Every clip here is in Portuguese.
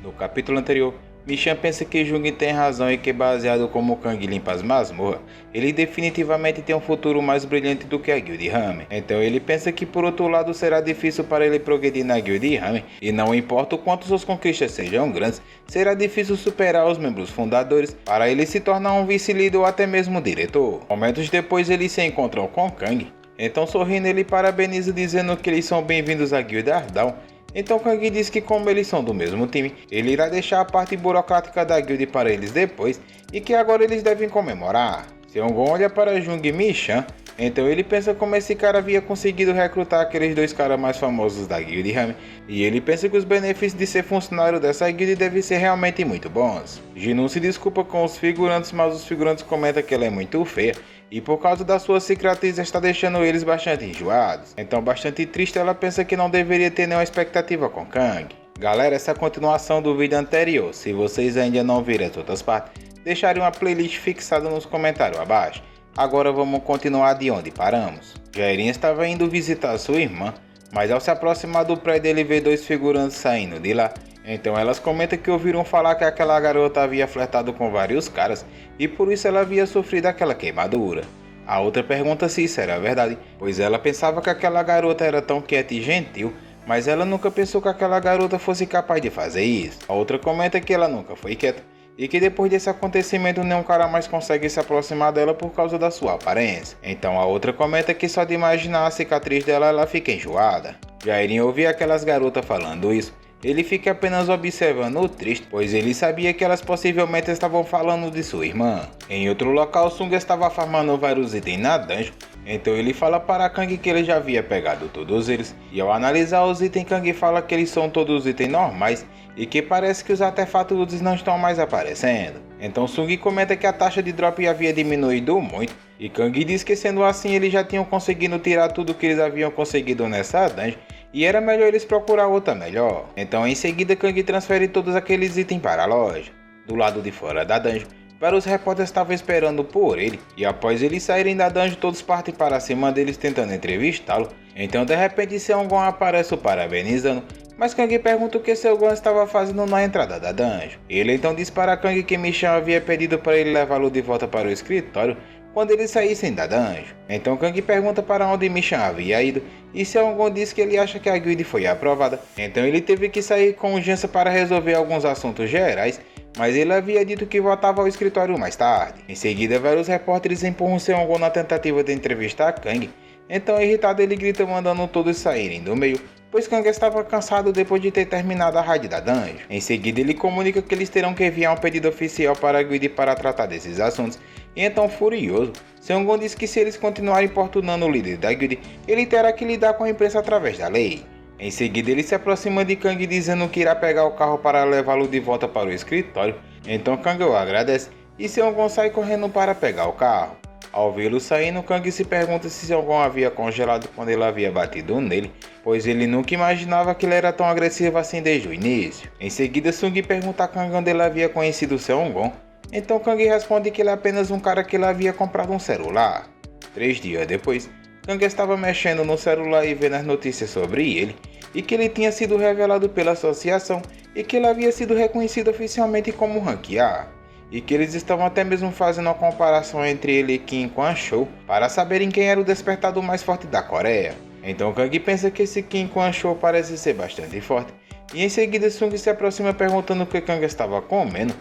No capítulo anterior, Michan pensa que Jung tem razão e que, baseado como Kang limpa as masmorras, ele definitivamente tem um futuro mais brilhante do que a Guilde Ramen. Então ele pensa que por outro lado será difícil para ele progredir na Guilde Ramen, e não importa o quanto suas conquistas sejam grandes, será difícil superar os membros fundadores para ele se tornar um vice-líder ou até mesmo diretor. Momentos depois eles se encontram com Kang, então sorrindo ele parabeniza dizendo que eles são bem-vindos à Guilda Ardal. Então Kang diz que como eles são do mesmo time, ele irá deixar a parte burocrática da guilda para eles depois e que agora eles devem comemorar. Seongon olha para Jung e Michan, então ele pensa como esse cara havia conseguido recrutar aqueles dois caras mais famosos da Guilde Ramen, e ele pensa que os benefícios de ser funcionário dessa guilda devem ser realmente muito bons. Jinun se desculpa com os figurantes, mas os figurantes comentam que ela é muito feia, e por causa da sua cicatriz está deixando eles bastante enjoados. Então bastante triste, ela pensa que não deveria ter nenhuma expectativa com Kang. Galera, essa é a continuação do vídeo anterior. Se vocês ainda não viram as outras partes, deixarem uma playlist fixada nos comentários abaixo. Agora vamos continuar de onde paramos. Jairin estava indo visitar sua irmã, mas ao se aproximar do prédio ele vê dois figurantes saindo de lá. Então elas comentam que ouviram falar que aquela garota havia flertado com vários caras e por isso ela havia sofrido aquela queimadura. A outra pergunta se isso era verdade, pois ela pensava que aquela garota era tão quieta e gentil, mas ela nunca pensou que aquela garota fosse capaz de fazer isso. A outra comenta que ela nunca foi quieta e que depois desse acontecimento nenhum cara mais consegue se aproximar dela por causa da sua aparência. Então a outra comenta que só de imaginar a cicatriz dela ela fica enjoada. Jairin ouvia aquelas garotas falando isso. Ele fica apenas observando triste, pois ele sabia que elas possivelmente estavam falando de sua irmã. Em outro local, Sung estava farmando vários itens na dungeon, então ele fala para Kang que ele já havia pegado todos eles, e ao analisar os itens, Kang fala que eles são todos itens normais, e que parece que os artefatos não estão mais aparecendo. Então Sung comenta que a taxa de drop havia diminuído muito, e Kang diz que sendo assim eles já tinham conseguido tirar tudo que eles haviam conseguido nessa dungeon, e era melhor eles procurar outra melhor. Então em seguida Kang transfere todos aqueles itens para a loja. Do lado de fora da dungeon, vários repórteres estavam esperando por ele, e após eles saírem da dungeon todos partem para cima deles tentando entrevistá-lo. Então de repente Seongon aparece o parabenizando, mas Kang pergunta o que Seongon estava fazendo na entrada da dungeon. Ele então diz para Kang que Michan havia pedido para ele levá-lo de volta para o escritório quando eles saíssem da dungeon. Então Kang pergunta para onde Michan havia ido, e Seongon diz que ele acha que a guilda foi aprovada. Então ele teve que sair com urgência para resolver alguns assuntos gerais, mas ele havia dito que voltava ao escritório mais tarde. Em seguida vários repórteres empurram Seongon na tentativa de entrevistar Kang. Então irritado ele grita mandando todos saírem do meio, pois Kang estava cansado depois de ter terminado a raid da dungeon. Em seguida ele comunica que eles terão que enviar um pedido oficial para a guilda para tratar desses assuntos, e então furioso, Seongon diz que se eles continuarem importunando o líder da guilda, ele terá que lidar com a imprensa através da lei. Em seguida ele se aproxima de Kang dizendo que irá pegar o carro para levá-lo de volta para o escritório, então Kang o agradece e Seongon sai correndo para pegar o carro. Ao vê-lo saindo, Kang se pergunta se Seongon havia congelado quando ele havia batido nele, pois ele nunca imaginava que ele era tão agressivo assim desde o início. Em seguida Sung pergunta a Kang onde ele havia conhecido Seongon, então Kang responde que ele é apenas um cara que ele havia comprado um celular. 3 dias depois, Kang estava mexendo no celular e vendo as notícias sobre ele, e que ele tinha sido revelado pela associação e que ele havia sido reconhecido oficialmente como Rank A. E que eles estavam até mesmo fazendo uma comparação entre ele e Kim Kwan-chol para saberem quem era o despertador mais forte da Coreia. Então Kang pensa que esse Kim Kwan-chol parece ser bastante forte, e em seguida Sung se aproxima perguntando o que Kang estava comendo,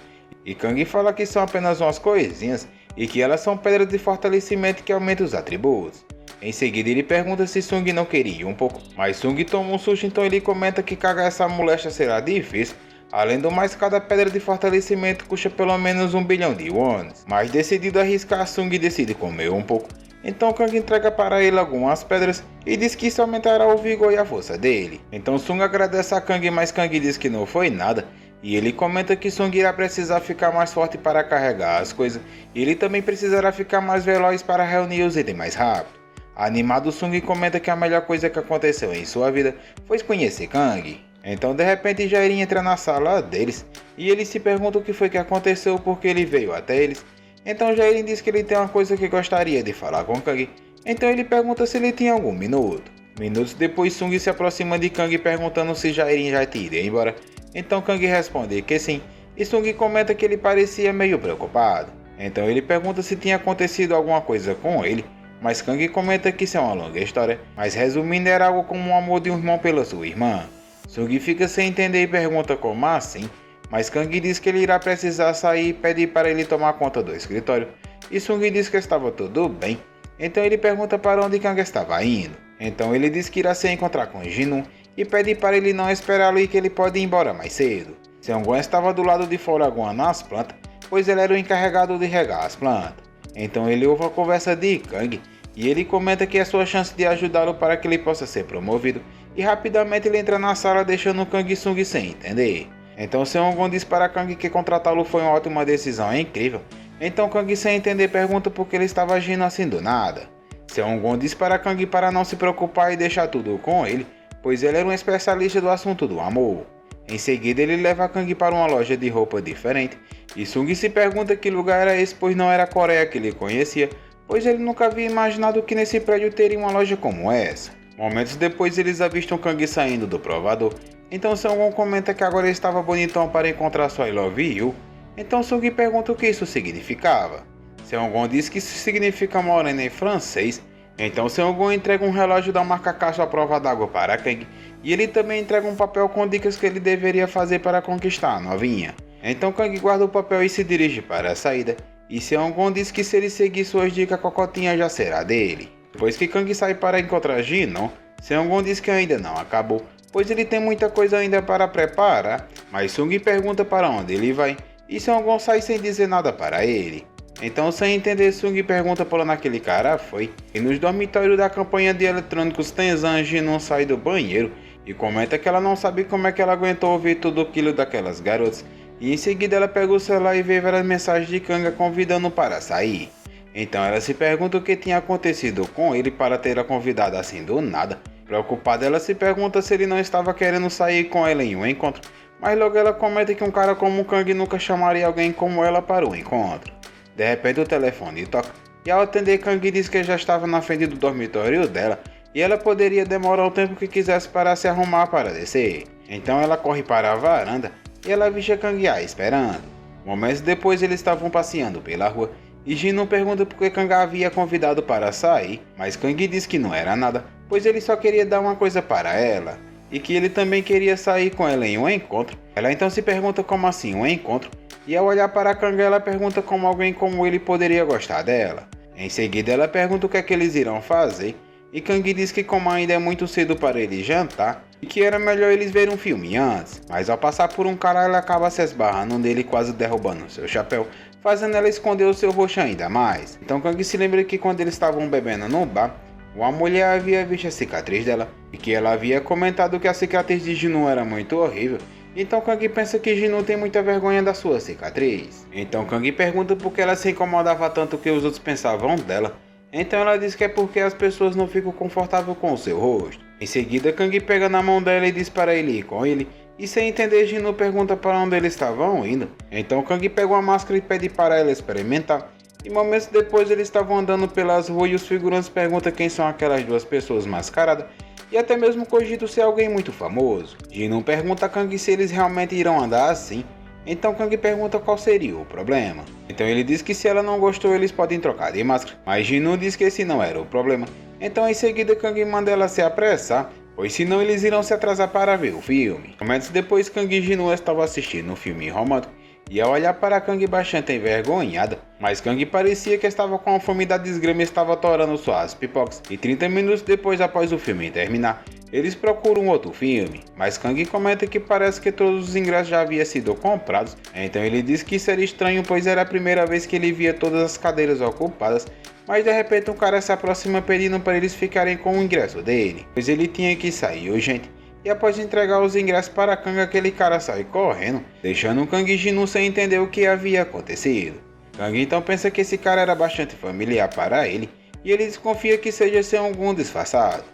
e Kang fala que são apenas umas coisinhas e que elas são pedras de fortalecimento que aumentam os atributos. Em seguida ele pergunta se Sung não queria um pouco, mas Sung toma um susto, então ele comenta que cagar essa moléstia será difícil. Além do mais, cada pedra de fortalecimento custa pelo menos 1 bilhão de wons. Mas decidido a arriscar, Sung decide comer um pouco. Então Kang entrega para ele algumas pedras e diz que isso aumentará o vigor e a força dele. Então Sung agradece a Kang, mas Kang diz que não foi nada. E ele comenta que Sung irá precisar ficar mais forte para carregar as coisas. E ele também precisará ficar mais veloz para reunir os itens mais rápido. Animado, Sung comenta que a melhor coisa que aconteceu em sua vida foi conhecer Kang. Então de repente Jairin entra na sala deles e ele se pergunta o que foi que aconteceu porque ele veio até eles. Então Jairin diz que ele tem uma coisa que gostaria de falar com Kang. Então ele pergunta se ele tinha algum minuto. Minutos depois Sung se aproxima de Kang perguntando se Jairin já tinha ido embora. Então Kang responde que sim, e Sung comenta que ele parecia meio preocupado. Então ele pergunta se tinha acontecido alguma coisa com ele, mas Kang comenta que isso é uma longa história, mas resumindo era algo como um amor de um irmão pela sua irmã. Sung fica sem entender e pergunta como assim, mas Kang diz que ele irá precisar sair e pede para ele tomar conta do escritório, e Sung diz que estava tudo bem, então ele pergunta para onde Kang estava indo. Então ele diz que irá se encontrar com Jin-Woo e pede para ele não esperá-lo e que ele pode ir embora mais cedo. Seung-won estava do lado de fora aguando as plantas, pois ele era o encarregado de regar as plantas. Então ele ouve a conversa de Kang e ele comenta que é sua chance de ajudá-lo para que ele possa ser promovido, e rapidamente ele entra na sala deixando Kang e Sung sem entender. Então Seung-won diz para Kang que contratá-lo foi uma ótima decisão, é incrível. Então Kang sem entender pergunta por que ele estava agindo assim do nada. Seung-won diz para Kang para não se preocupar e deixar tudo com ele, pois ele era um especialista do assunto do amor. Em seguida ele leva Kang para uma loja de roupa diferente, e Sung se pergunta que lugar era esse, pois não era a Coreia que ele conhecia, pois ele nunca havia imaginado que nesse prédio teria uma loja como essa. Momentos depois eles avistam Kang saindo do provador, então Seung-won comenta que agora ele estava bonitão para encontrar sua I Love You. Então Sung pergunta o que isso significava. Seung-won diz que isso significa morena em francês. Então Seung-won entrega um relógio da marca Casio à prova d'água para Kang, e ele também entrega um papel com dicas que ele deveria fazer para conquistar a novinha. Então Kang guarda o papel e se dirige para a saída, e Seung-won diz que se ele seguir suas dicas, a cocotinha já será dele. Depois que Kang sai para encontrar Jin-Woo, Seung-won diz que ainda não acabou, pois ele tem muita coisa ainda para preparar, mas Sung pergunta para onde ele vai, e Seung-won sai sem dizer nada para ele. Então, sem entender, Sung pergunta por onde aquele cara foi, e nos dormitórios da campanha de eletrônicos Tenzan, Jin-Woo sai do banheiro e comenta que ela não sabe como é que ela aguentou ouvir tudo aquilo daquelas garotas, e em seguida ela pega o celular e vê várias mensagens de Kang convidando para sair. Então ela se pergunta o que tinha acontecido com ele para ter a convidado assim do nada. Preocupada, ela se pergunta se ele não estava querendo sair com ela em um encontro, mas logo ela comenta que um cara como Kang nunca chamaria alguém como ela para o encontro. De repente o telefone toca, e ao atender Kang diz que já estava na frente do dormitório dela, e ela poderia demorar o tempo que quisesse para se arrumar para descer. Então ela corre para a varanda, e ela vê Kang esperando. Momentos depois eles estavam passeando pela rua, e Jin-Woo pergunta por que Kang a havia convidado para sair, mas Kang diz que não era nada, pois ele só queria dar uma coisa para ela, e que ele também queria sair com ela em um encontro. Ela então se pergunta como assim um encontro, e ao olhar para Kang ela pergunta como alguém como ele poderia gostar dela. Em seguida ela pergunta o que é que eles irão fazer, e Kang diz que como ainda é muito cedo para ele jantar, e que era melhor eles verem um filme antes, mas ao passar por um cara ela acaba se esbarrando nele, quase derrubando seu chapéu, fazendo ela esconder o seu rosto ainda mais. Então Kang se lembra que quando eles estavam bebendo no bar, uma mulher havia visto a cicatriz dela, e que ela havia comentado que a cicatriz de Jin-Woo era muito horrível. Então Kang pensa que Jin-Woo tem muita vergonha da sua cicatriz. Então Kang pergunta por que ela se incomodava tanto que os outros pensavam dela. Então ela diz que é porque as pessoas não ficam confortáveis com o seu rosto. Em seguida Kang pega na mão dela e diz para ele ir com ele, e sem entender Jin-Woo pergunta para onde eles estavam indo. Então Kang pega uma máscara e pede para ela experimentar. E momentos depois eles estavam andando pelas ruas e os figurantes perguntam quem são aquelas duas pessoas mascaradas, e até mesmo cogito ser alguém muito famoso. Jin-Woo pergunta a Kang se eles realmente irão andar assim. Então Kang pergunta qual seria o problema. Então ele diz que se ela não gostou eles podem trocar de máscara, mas Jin-Woo diz que esse não era o problema. Então em seguida Kang manda ela se apressar, pois senão eles irão se atrasar para ver o filme. Momentos depois Kang e Jin-Woo estavam assistindo um filme romântico, e ao olhar para Kang bastante envergonhada, mas Kang parecia que estava com a fome da desgrama e estava torando suas pipocas, e 30 minutos depois após o filme terminar, eles procuram outro filme, mas Kang comenta que parece que todos os ingressos já haviam sido comprados, então ele diz que isso era estranho pois era a primeira vez que ele via todas as cadeiras ocupadas, mas de repente um cara se aproxima pedindo para eles ficarem com o ingresso dele, pois ele tinha que sair urgente. E após entregar os ingressos para Kang, aquele cara sai correndo, deixando Kang e Jin-Woo sem entender o que havia acontecido. Kang então pensa que esse cara era bastante familiar para ele, e ele desconfia que seja Seung-won disfarçado.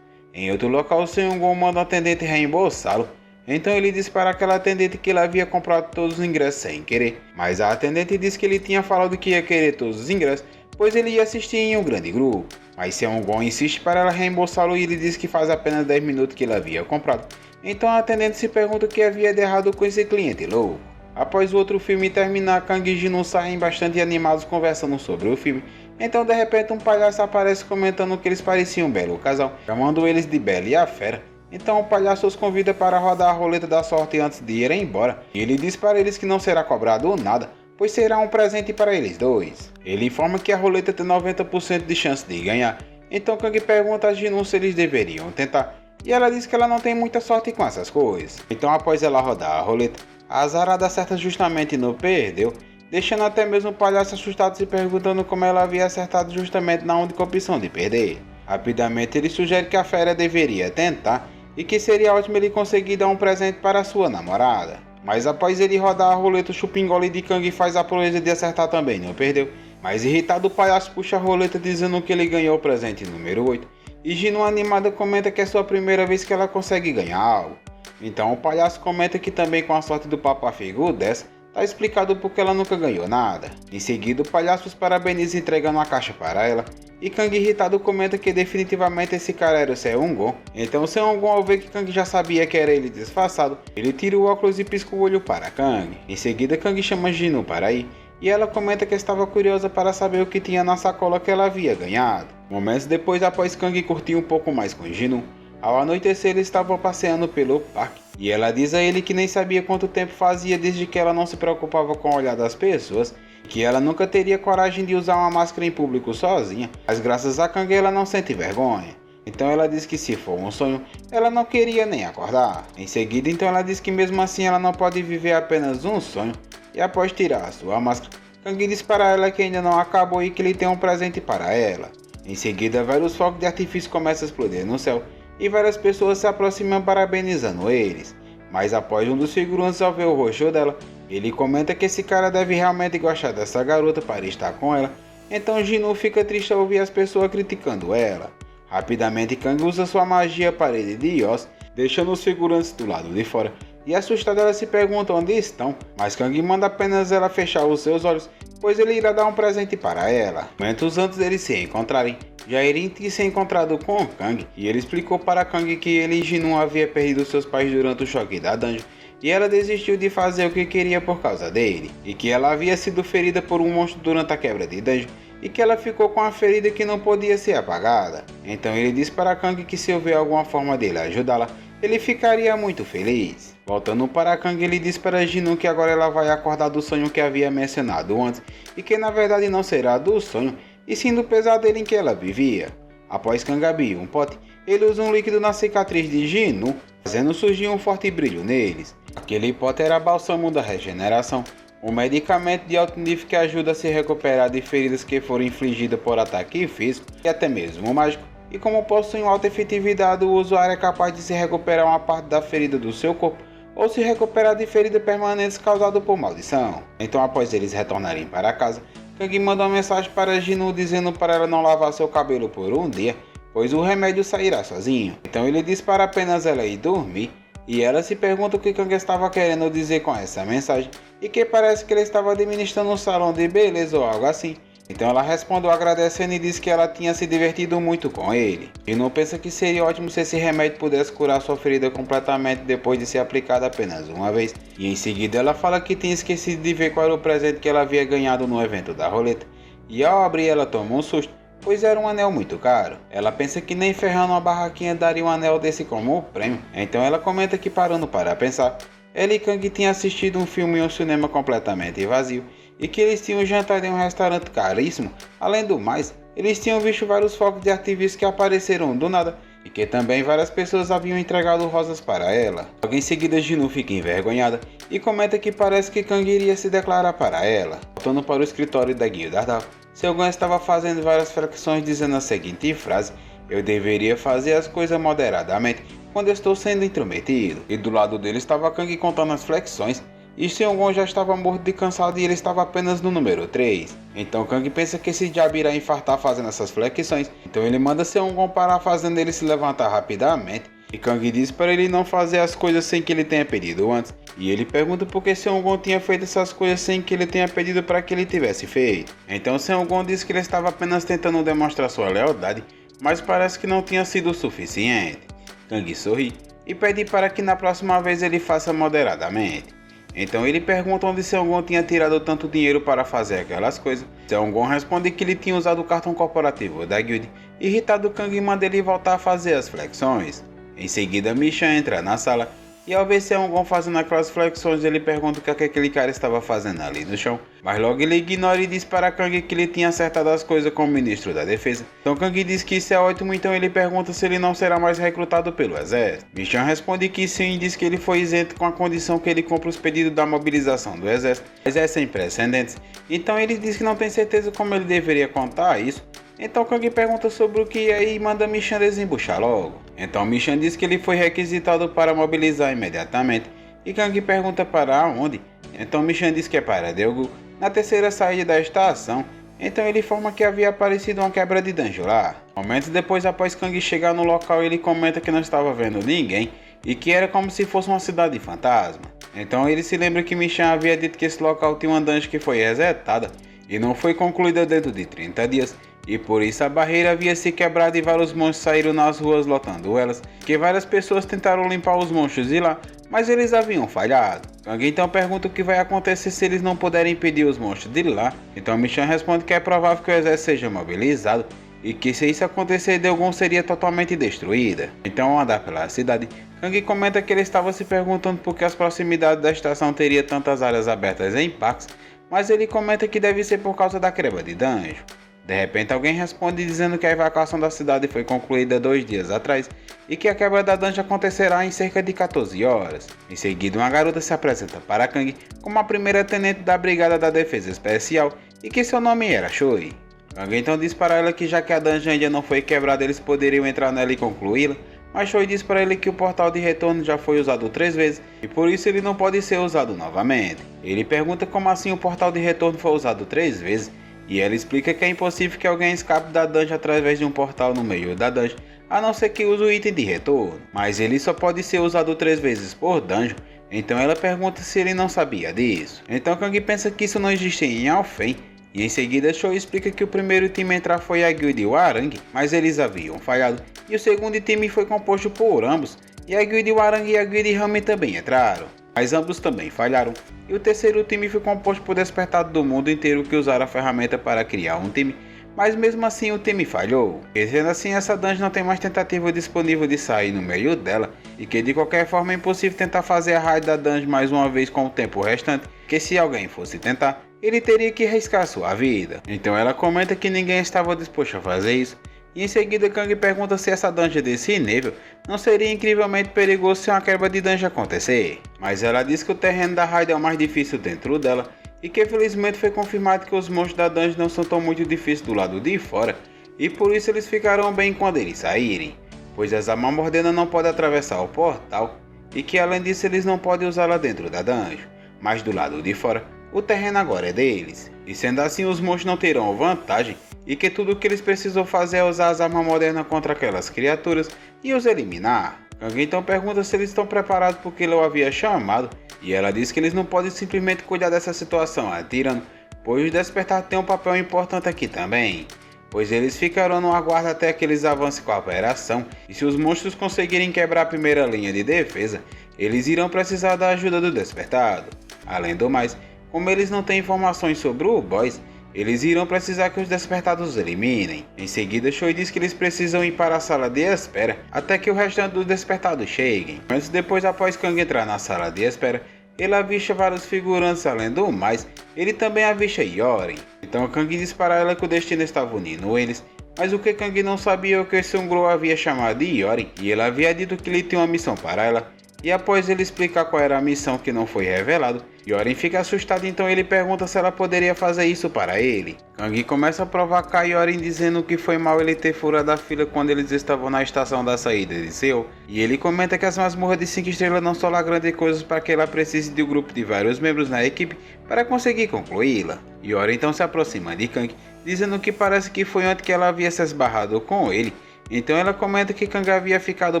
Em outro local, Seung-won manda o atendente reembolsá-lo, então ele diz para aquela atendente que ele havia comprado todos os ingressos sem querer, mas a atendente diz que ele tinha falado que ia querer todos os ingressos, pois ele ia assistir em um grande grupo. Mas Seung-won insiste para ela reembolsá-lo e ele diz que faz apenas 10 minutos que ele havia comprado. Então a atendente se pergunta o que havia de errado com esse cliente louco. Após o outro filme terminar, Kang e Jin saem bastante animados conversando sobre o filme. Então de repente um palhaço aparece comentando que eles pareciam um belo casal, chamando eles de Bela e a Fera. Então o palhaço os convida para rodar a roleta da sorte antes de irem embora. E ele diz para eles que não será cobrado nada, pois será um presente para eles dois. Ele informa que a roleta tem 90% de chance de ganhar. Então Kang pergunta a Jin se eles deveriam tentar. E ela diz que ela não tem muita sorte com essas coisas. Então após ela rodar a roleta, a azarada acerta justamente no perdeu, deixando até mesmo o palhaço assustado se perguntando como ela havia acertado justamente na única opção de perder. Rapidamente ele sugere que a fera deveria tentar e que seria ótimo ele conseguir dar um presente para sua namorada. Mas após ele rodar a roleta, o chupingole de Kang faz a proeza de acertar também, não perdeu. Mas irritado o palhaço puxa a roleta dizendo que ele ganhou o presente número 8. E Gino animada comenta que é sua primeira vez que ela consegue ganhar algo. Então o palhaço comenta que também com a sorte do Papa Figu dessa, tá explicado porque ela nunca ganhou nada. Em seguida o palhaço os parabeniza entregando a caixa para ela. E Kang irritado comenta que definitivamente esse cara era o Seung-gon. Então o Seung-gon ao ver que Kang já sabia que era ele disfarçado, ele tira o óculos e pisca o olho para Kang. Em seguida Kang chama Jino para ir. E ela comenta que estava curiosa para saber o que tinha na sacola que ela havia ganhado. Momentos depois, após Kang curtir um pouco mais com Jino, ao anoitecer eles estavam passeando pelo parque. E ela diz a ele que nem sabia quanto tempo fazia desde que ela não se preocupava com o olhar das pessoas, que ela nunca teria coragem de usar uma máscara em público sozinha, mas graças a Kang ela não sente vergonha. Então ela diz que se for um sonho, ela não queria nem acordar. Em seguida, então ela diz que mesmo assim ela não pode viver apenas um sonho. E após tirar a sua máscara, Kang diz para ela que ainda não acabou e que ele tem um presente para ela. Em seguida, vários fogos de artifício começam a explodir no céu e várias pessoas se aproximam parabenizando eles. Mas após um dos figurantes ao ver o rosto dela, ele comenta que esse cara deve realmente gostar dessa garota para estar com ela. Então Jino fica triste ao ouvir as pessoas criticando ela. Rapidamente Kang usa sua magia parede de Yoss, deixando os figurantes do lado de fora. E assustada ela se pergunta onde estão, mas Kang manda apenas ela fechar os seus olhos, pois ele irá dar um presente para ela. Momentos antes deles se encontrarem, Jairin tinha se encontrado com Kang, e ele explicou para Kang que ele e Jin havia perdido seus pais durante o choque da dungeon, e ela desistiu de fazer o que queria por causa dele, e que ela havia sido ferida por um monstro durante a quebra de dungeon, e que ela ficou com a ferida que não podia ser apagada. Então ele disse para Kang que se houver alguma forma dele ajudá-la, ele ficaria muito feliz. Voltando para Kang, ele diz para Jin que agora ela vai acordar do sonho que havia mencionado antes, e que na verdade não será do sonho, e sim do pesadelo em que ela vivia. Após Kang abrir um pote, ele usa um líquido na cicatriz de Jin, fazendo surgir um forte brilho neles. Aquele pote era bálsamo da regeneração, um medicamento de alto nível que ajuda a se recuperar de feridas que foram infligidas por ataque físico e até mesmo mágico. E como possui uma alta efetividade, o usuário é capaz de se recuperar uma parte da ferida do seu corpo ou se recuperar de feridas permanentes causadas por maldição. Então após eles retornarem para casa, Kang manda uma mensagem para Jin dizendo para ela não lavar seu cabelo por um dia, pois o remédio sairá sozinho. Então ele diz para apenas ela ir dormir, e ela se pergunta o que Kang estava querendo dizer com essa mensagem, e que parece que ele estava administrando um salão de beleza ou algo assim. Então ela responde agradecendo e diz que ela tinha se divertido muito com ele. E não pensa que seria ótimo se esse remédio pudesse curar sua ferida completamente depois de ser aplicado apenas uma vez. E em seguida ela fala que tinha esquecido de ver qual era o presente que ela havia ganhado no evento da roleta. E ao abrir ela toma um susto, pois era um anel muito caro. Ela pensa que nem ferrando uma barraquinha daria um anel desse como prêmio. Então ela comenta que parando para pensar, ela e Kang tinham assistido um filme em um cinema completamente vazio, e que eles tinham jantado em um restaurante caríssimo. Além do mais, eles tinham visto vários fogos de artifício que apareceram do nada, e que também várias pessoas haviam entregado rosas para ela. Logo em seguida Jin fica envergonhada e comenta que parece que Kang iria se declarar para ela. Voltando para o escritório da Guilda Ardal, Seung-gon estava fazendo várias flexões dizendo a seguinte frase: eu deveria fazer as coisas moderadamente quando estou sendo intrometido. E do lado dele estava Kang contando as flexões, e Seung-gon já estava morto de cansado e ele estava apenas no número 3. Então Kang pensa que esse diabo irá infartar fazendo essas flexões, então ele manda Seung-gon parar fazendo ele se levantar rapidamente. E Kang diz para ele não fazer as coisas sem que ele tenha pedido antes. E ele pergunta por que Seung-gon tinha feito essas coisas sem que ele tenha pedido para que ele tivesse feito. Então Seung-gon diz que ele estava apenas tentando demonstrar sua lealdade, mas parece que não tinha sido o suficiente. Kang sorri e pede para que na próxima vez ele faça moderadamente. Então ele pergunta onde Seongon tinha tirado tanto dinheiro para fazer aquelas coisas. Seongon responde que ele tinha usado o cartão corporativo da guild. Irritado, Kang manda ele voltar a fazer as flexões. Em seguida, Michan entra na sala e ao ver Seongon fazendo aquelas flexões, ele pergunta o que aquele cara estava fazendo ali no chão. Mas logo ele ignora e diz para Kang que ele tinha acertado as coisas com o ministro da defesa. Então Kang diz que isso é ótimo, então ele pergunta se ele não será mais recrutado pelo exército. Michan responde que sim e diz que ele foi isento com a condição que ele cumpra os pedidos da mobilização do exército, mas é sem precedentes. Então ele diz que não tem certeza como ele deveria contar isso. Então Kang pergunta sobre o que é e manda Michan desembuchar logo. Então Michan diz que ele foi requisitado para mobilizar imediatamente. E Kang pergunta para onde. Então Michan diz que é para Daegu, na terceira saída da estação. Então ele informa que havia aparecido uma quebra de dungeon lá. Momentos depois, após Kang chegar no local, ele comenta que não estava vendo ninguém e que era como se fosse uma cidade fantasma. Então ele se lembra que Michan havia dito que esse local tinha uma dungeon que foi resetada e não foi concluída dentro de 30 dias. E por isso a barreira havia se quebrado e vários monstros saíram nas ruas lotando elas, que várias pessoas tentaram limpar os monstros de lá, mas eles haviam falhado. Kang então pergunta o que vai acontecer se eles não puderem impedir os monstros de lá. Então Michan responde que é provável que o exército seja mobilizado e que se isso acontecer, Daegon seria totalmente destruída. Então ao andar pela cidade, Kang comenta que ele estava se perguntando por que as proximidades da estação teria tantas áreas abertas em Pax, mas ele comenta que deve ser por causa da quebra de dungeon. De repente alguém responde dizendo que a evacuação da cidade foi concluída 2 dias atrás e que a quebra da dungeon acontecerá em cerca de 14 horas. Em seguida, uma garota se apresenta para Kang como a primeira tenente da Brigada da Defesa Especial e que seu nome era Choi. Kang então diz para ela que já que a dungeon ainda não foi quebrada, eles poderiam entrar nela e concluí-la, mas Choi diz para ele que o portal de retorno já foi usado 3 vezes e por isso ele não pode ser usado novamente. Ele pergunta como assim o portal de retorno foi usado 3 vezes. E ela explica que é impossível que alguém escape da dungeon através de um portal no meio da dungeon, a não ser que use o item de retorno. Mas ele só pode ser usado 3 vezes por dungeon, então ela pergunta se ele não sabia disso. Então Kang pensa que isso não existe em Alfheim, e em seguida Choi explica que o primeiro time a entrar foi a guild Hwarang, mas eles haviam falhado, e o segundo time foi composto por ambos, e a guild Hwarang e a guild Rami também entraram, mas ambos também falharam. E o terceiro time foi composto por despertados do mundo inteiro que usaram a ferramenta para criar um time, mas mesmo assim o time falhou. E sendo assim, essa dungeon não tem mais tentativa disponível de sair no meio dela, e que de qualquer forma é impossível tentar fazer a raid da dungeon mais uma vez com o tempo restante, que se alguém fosse tentar, ele teria que arriscar sua vida. Então ela comenta que ninguém estava disposto a fazer isso. E em seguida Kang pergunta se essa dungeon desse nível não seria incrivelmente perigoso se uma quebra de dungeon acontecer. Mas ela diz que o terreno da raid é o mais difícil dentro dela e que felizmente foi confirmado que os monstros da dungeon não são tão muito difíceis do lado de fora e por isso eles ficarão bem quando eles saírem, pois as almas mordenas não podem atravessar o portal e que além disso eles não podem usá-la dentro da dungeon, mas do lado de fora o terreno agora é deles. E sendo assim os monstros não terão vantagem e que tudo o que eles precisam fazer é usar as armas modernas contra aquelas criaturas e os eliminar. Kang então pergunta se eles estão preparados porque ele o havia chamado e ela diz que eles não podem simplesmente cuidar dessa situação atirando, pois o despertar tem um papel importante aqui também, pois eles ficarão no aguardo até que eles avancem com a operação e se os monstros conseguirem quebrar a primeira linha de defesa, eles irão precisar da ajuda do despertado. Além do mais, como eles não têm informações sobre o boss, eles irão precisar que os despertados os eliminem. Em seguida, Choi diz que eles precisam ir para a sala de espera até que o restante dos despertados cheguem. Mas depois, após Kang entrar na sala de espera, ele avista vários figurantes. Além do mais, ele também avista Yorin. Então Kang diz para ela que o destino estava unindo eles, mas o que Kang não sabia é o que Seungro havia chamado de Yorin, e ele havia dito que ele tinha uma missão para ela. E após ele explicar qual era a missão que não foi revelado, Yorin fica assustado, então ele pergunta se ela poderia fazer isso para ele. Kang começa a provocar Yorin dizendo que foi mal ele ter furado a fila quando eles estavam na estação da saída de Seul. E ele comenta que as masmorras de 5 estrelas não são lá grandes coisas para que ela precise de um grupo de vários membros na equipe para conseguir concluí-la. Yorin então se aproxima de Kang, dizendo que parece que foi antes que ela havia se esbarrado com ele. Então ela comenta que Kang havia ficado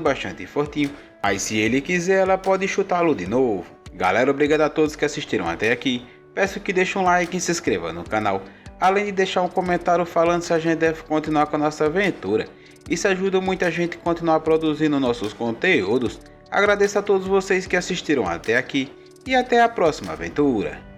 bastante fortinho, mas se ele quiser ela pode chutá-lo de novo. Galera, obrigado a todos que assistiram até aqui. Peço que deixem um like e se inscreva no canal, além de deixar um comentário falando se a gente deve continuar com a nossa aventura. Isso ajuda muita gente a continuar produzindo nossos conteúdos. Agradeço a todos vocês que assistiram até aqui e até a próxima aventura.